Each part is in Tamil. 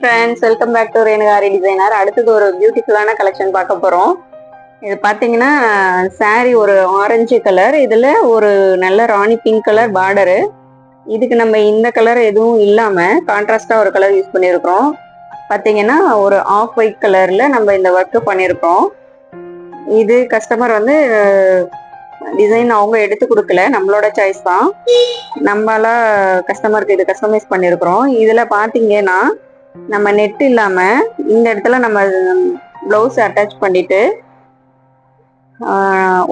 Friends, welcome back to Renukari designer. அடுத்தது ஒரு பியூட்டிஃபுல்லான கலெக்ஷன் பார்க்க போகிறோம். இது பார்த்தீங்கன்னா சாரி ஒரு ஆரஞ்சு கலர், இதில் ஒரு நல்ல ராணி பிங்க் கலர் பார்டரு. இதுக்கு நம்ம இந்த கலர் எதுவும் இல்லாமல் கான்ட்ராஸ்டாக ஒரு கலர் யூஸ் பண்ணியிருக்கிறோம். பார்த்தீங்கன்னா ஒரு ஆஃப் ஒயிட் கலரில் நம்ம இந்த ஒர்க்கு பண்ணியிருக்கோம். இது கஸ்டமர் வந்து டிசைன் அவங்க எடுத்து கொடுக்கல, நம்மளோட சாய்ஸ் தான். நம்மளா கஸ்டமருக்கு இது கஸ்டமைஸ் பண்ணியிருக்கிறோம். இதில் பார்த்தீங்கன்னா நம்ம நெட் இல்லாம இந்த இடத்துல நம்ம பிளவுஸ் அட்டாச் பண்ணிட்டு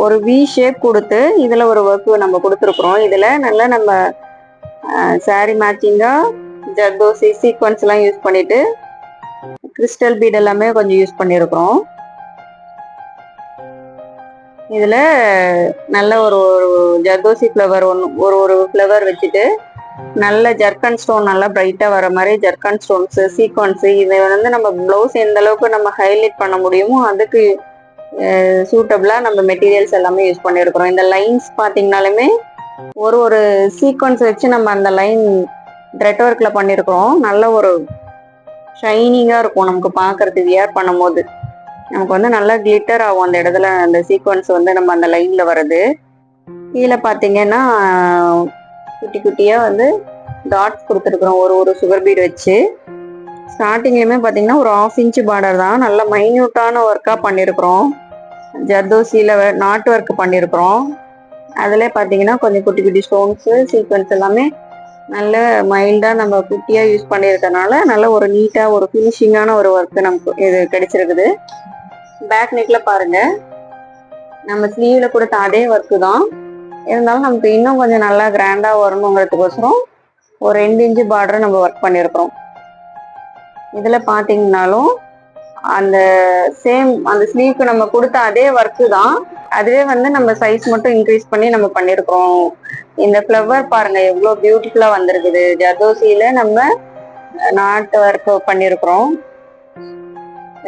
ஒரு வி ஷேப் கொடுத்து இதுல ஒரு ஒர்க் நம்ம கொடுத்துருக்குறோம். இதுல நல்லா நம்ம சாரி மேட்சிங்கா ஜர்தோசி சீக்வன்ஸ் எல்லாம் யூஸ் பண்ணிட்டு கிறிஸ்டல் பீட் எல்லாமே கொஞ்சம் யூஸ் பண்ணியிருக்கிறோம். இதுல நல்ல ஒரு ஜர்தோசி ஃப்ளவர் ஒரு ஃப்ளவர் வச்சுட்டு நல்ல ஜர்க்கன் ஸ்டோன் நல்லா பிரைட்டா வர மாதிரி ஜர்க்கன் ஸ்டோன்ஸ் சீக்வன்ஸ் இதை வந்து நம்ம பிளவுஸ் எந்த அளவுக்கு நம்ம ஹைலைட் பண்ண முடியுமோ அதுக்கு சூட்டபிளா நம்ம மெட்டீரியல்ஸ் எல்லாமே யூஸ் பண்ணியிருக்கிறோம். இந்த லைன்ஸ் பார்த்தீங்கனாலுமே ஒரு சீக்வன்ஸ் வச்சு நம்ம அந்த லைன் த்ரெட் ஒர்க்ல பண்ணியிருக்கிறோம். நல்ல ஒரு ஷைனிங்கா இருக்கும் நமக்கு பார்க்கறதுக்கு வியர் பண்ணும் போது. நமக்கு வந்து நல்லா கிளிட்டர் ஆகும் அந்த இடத்துல அந்த சீக்வன்ஸ் வந்து நம்ம அந்த லைன்ல வருது. கீழே பார்த்தீங்கன்னா குட்டி குட்டியா வந்து டாட்ஸ் கொடுத்துருக்குறோம் ஒரு சுகர் பீட் வச்சு. ஸ்டார்டிங்லயுமே பார்த்தீங்கன்னா ஒரு 1/2 இன்ச் பார்டர் தான், நல்ல மைன்யூட்டான ஒர்க்கா பண்ணியிருக்கிறோம். ஜர்தோசியில நாட் ஒர்க் பண்ணியிருக்கிறோம். அதில் பார்த்தீங்கன்னா கொஞ்சம் குட்டி குட்டி ஸ்டோன்ஸு சீக்வன்ஸ் எல்லாமே நல்ல மைல்டா நம்ம குட்டியா யூஸ் பண்ணியிருக்கனால நல்ல ஒரு நீட்டா ஒரு ஃபினிஷிங்கான ஒரு ஒர்க்கு நமக்கு இது கிடைச்சிருக்குது. பேக் நெக்ல பாருங்க, நம்ம ஸ்லீவ்ல கொடுத்த அதே ஒர்க்கு தான், இருந்தாலும் நமக்கு இன்னும் கொஞ்சம் நல்லா கிராண்டா வரணுங்கிறதுக்கோசரம் ஒரு 2 இன்ச்சு பார்டர் நம்ம ஒர்க் பண்ணியிருக்கிறோம். இதுல பாத்தீங்கன்னாலும் அந்த சேம் அந்த ஸ்லீவ்க்கு நம்ம கொடுத்த அதே ஒர்க்கு தான், அதுவே வந்து நம்ம சைஸ் மட்டும் இன்க்ரீஸ் பண்ணி நம்ம பண்ணியிருக்கிறோம். இந்த ஃப்ளவர் பாருங்க எவ்வளோ பியூட்டிஃபுல்லா வந்திருக்குது. ஜர்தோசியில நம்ம நாட் ஒர்க் பண்ணியிருக்கிறோம்.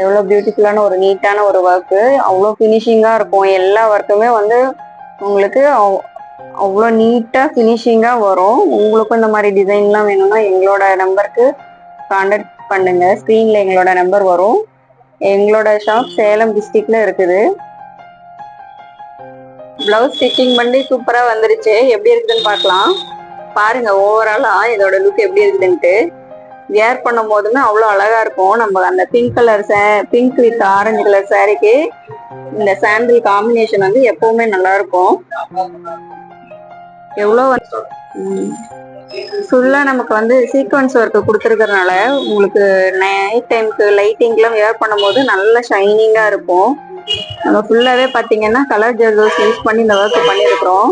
எவ்வளோ பியூட்டிஃபுல்லான ஒரு நீட்டான ஒரு ஒர்க்கு, அவ்வளோ ஃபினிஷிங்கா இருக்கும். எல்லா ஒர்க்குமே வந்து உங்களுக்கு அவ்வளோ நீட்டா ஃபினிஷிங்கா வரும். உங்களுக்கும் இந்த மாதிரி டிசைன்லாம் வேணும்னா எங்களோட நம்பருக்கு கான்டாக்ட் பண்ணுங்க. ஸ்க்ரீன்ல எங்களோட நம்பர் வரும். எங்களோட ஷாப் சேலம் டிஸ்ட்ரிக்ட்ல இருக்குது. பிளவுஸ் ஸ்டிச்சிங் பண்ணி சூப்பரா வந்துருச்சு. எப்படி இருக்குதுன்னு பார்க்கலாம். பாருங்க ஓவராலா இதோட லுக் எப்படி இருக்குதுன்ட்டு. வியர் பண்ணும் போதுமே அவ்வளோ அழகா இருக்கும். நம்ம அந்த pink colour pink with orange colour சாரிக்கு இந்த சாண்டில் காம்பினேஷன் வந்து எப்பவுமே நல்லா இருக்கும். எவ்வளோ ஃபுல்லா நமக்கு வந்து சீக்வன்ஸ் ஒர்க் கொடுத்துருக்கறனால உங்களுக்கு நைட் டைமுக்கு லைட்டிங்லாம் வியர் பண்ணும்போது நல்ல ஷைனிங்கா இருக்கும். நம்ம ஃபுல்லாவே பார்த்தீங்கன்னா கலர் ஜர்தோஸ் யூஸ் பண்ணி இந்த ஒர்க் பண்ணியிருக்கிறோம்.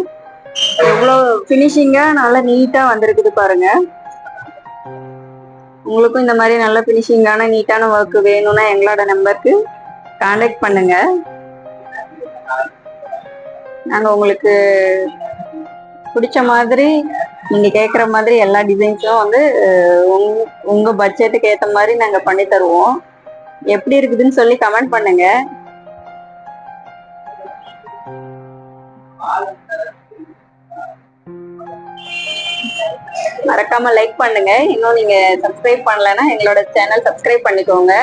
எவ்வளோ ஃபினிஷிங்கா நல்லா நீட்டா வந்திருக்குது பாருங்க. உங்களுக்கும் இந்த மாதிரி நல்ல ஃபினிஷிங்கான நீட்டான ஒர்க் வேணும்னா எங்களோட நம்பருக்கு கான்டாக்ட் பண்ணுங்க. நாங்கள் உங்களுக்கு பிடிச்ச மாதிரி நீங்க கேட்குற மாதிரி எல்லா டிசைன்ஸும் வந்து உங்க பட்ஜெட்டுக்கு ஏற்ற மாதிரி நாங்கள் பண்ணி தருவோம். எப்படி இருக்குதுன்னு சொல்லி கமெண்ட் பண்ணுங்க. மறக்காம லைக் பண்ணுங்க. இன்னும் நீங்க சப்ஸ்கிரைப் பண்ணலன்னா எங்களோட சேனல் சப்ஸ்கிரைப் பண்ணிக்கோங்க.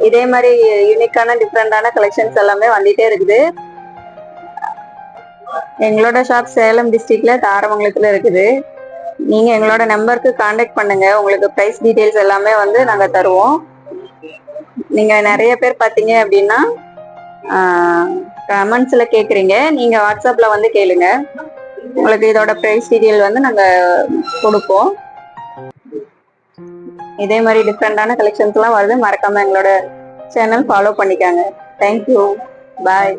இதே மாதிரி யூனிக்கான டிஃப்ரெண்டான கலெக்ஷன்ஸ் எல்லாமே வந்துட்டே இருக்குது. எங்களோட ஷாப் சேலம் டிஸ்ட்ரிக்ட்ல தாரமங்கலத்துல இருக்குது. நீங்க எங்களோட நம்பருக்கு கான்டாக்ட் பண்ணுங்க. உங்களுக்கு பிரைஸ் டீடைல்ஸ் எல்லாமே வந்து நாங்க தருவோம். நீங்க நிறைய பேர் பார்த்தீங்க அப்படின்னா கமெண்ட்ஸ்ல கேக்குறீங்க, நீங்க வாட்ஸ்அப்ல வந்து கேளுங்க. உங்களுக்கு இதோட பிரைஸ் டீடைல் வந்து நாங்க கொடுப்போம். இதே மாதிரி டிஃப்ரெண்டான கலெக்ஷன்ஸ் எல்லாம் வருது. மறக்காம எங்களோட சேனல் ஃபாலோ பண்ணிக்காங்க. தேங்க்யூ, பாய்.